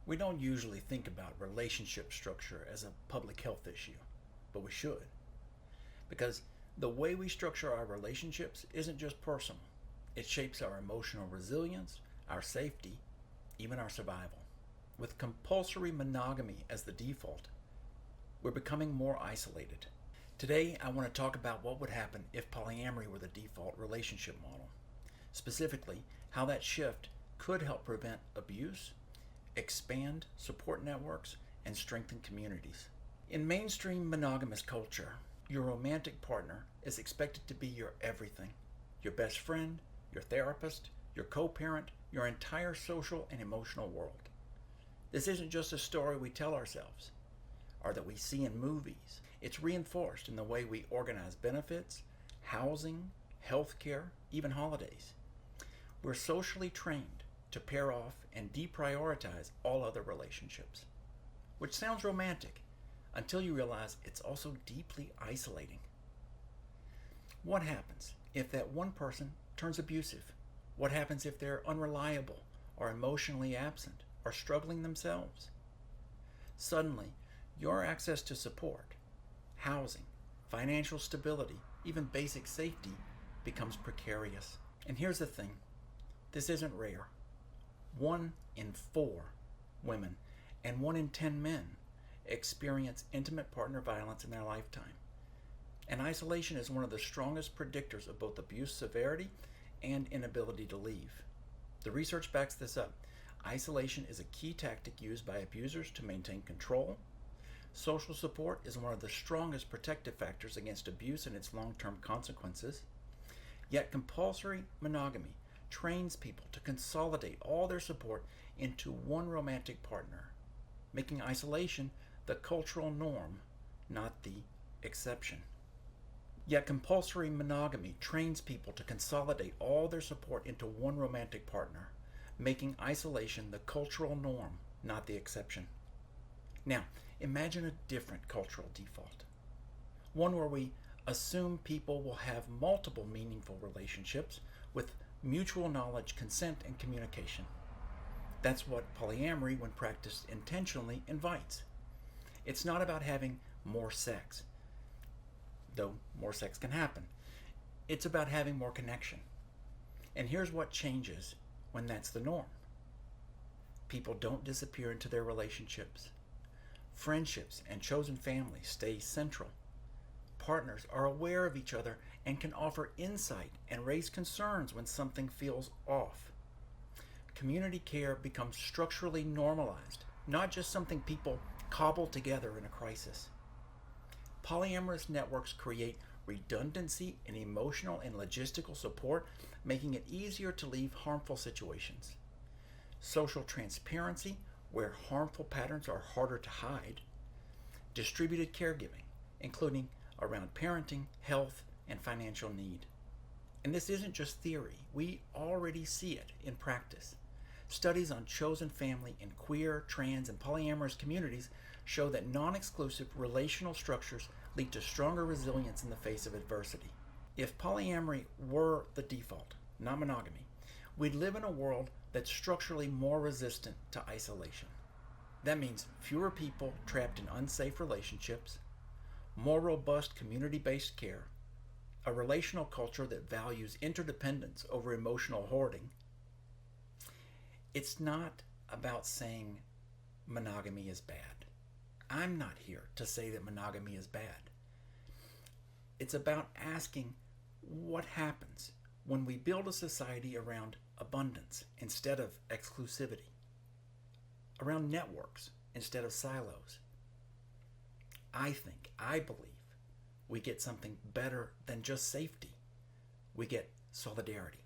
We don't usually think about relationship structure as a public health issue, but we should. Because the way we structure our relationships isn't just personal, it shapes our emotional resilience, our safety, even our survival. With compulsory monogamy as the default, we're becoming more isolated. Today, I want to talk about what would happen if polyamory were the default relationship model. Specifically, how that shift could help prevent abuse, expand support networks, and strengthen communities. In mainstream monogamous culture, your romantic partner is expected to be your everything, your best friend, your therapist, your co-parent, your entire social and emotional world. This isn't just a story we tell ourselves or that we see in movies. It's reinforced in the way we organize benefits, housing, healthcare, even holidays. We're socially trained to pair off and deprioritize all other relationships, which sounds romantic until you realize it's also deeply isolating. What happens if that one person turns abusive? What happens if they're unreliable or emotionally absent or struggling themselves? Suddenly, your access to support, housing, financial stability, even basic safety becomes precarious. And here's the thing, this isn't rare. 1 in 4 women and 1 in 10 men experience intimate partner violence in their lifetime. And isolation is one of the strongest predictors of both abuse severity and inability to leave. The research backs this up. Isolation is a key tactic used by abusers to maintain control. Social support is one of the strongest protective factors against abuse and its long-term consequences. Yet compulsory monogamy trains people to consolidate all their support into one romantic partner, making isolation the cultural norm, not the exception. Yet compulsory monogamy trains people to consolidate all their support into one romantic partner, making isolation the cultural norm, not the exception. Now, imagine a different cultural default. One where we assume people will have multiple meaningful relationships with mutual knowledge, consent, and communication. That's what polyamory, when practiced intentionally, invites. It's not about having more sex, though more sex can happen. It's about having more connection. And here's what changes when that's the norm. People don't disappear into their relationships. Friendships and chosen families stay central. Partners are aware of each other and can offer insight and raise concerns when something feels off. Community care becomes structurally normalized, not just something people cobble together in a crisis. Polyamorous networks create redundancy in emotional and logistical support, making it easier to leave harmful situations. Social transparency, where harmful patterns are harder to hide. Distributed caregiving, including around parenting, health, and financial need. And this isn't just theory. We already see it in practice. Studies on chosen family in queer, trans, and polyamorous communities show that non-exclusive relational structures lead to stronger resilience in the face of adversity. If polyamory were the default, not monogamy, we'd live in a world that's structurally more resistant to isolation. That means fewer people trapped in unsafe relationships, more robust community-based care, a relational culture that values interdependence over emotional hoarding. It's not about saying monogamy is bad. I'm not here to say that monogamy is bad. It's about asking what happens when we build a society around abundance instead of exclusivity, around networks instead of silos. I believe we get something better than just safety. We get solidarity.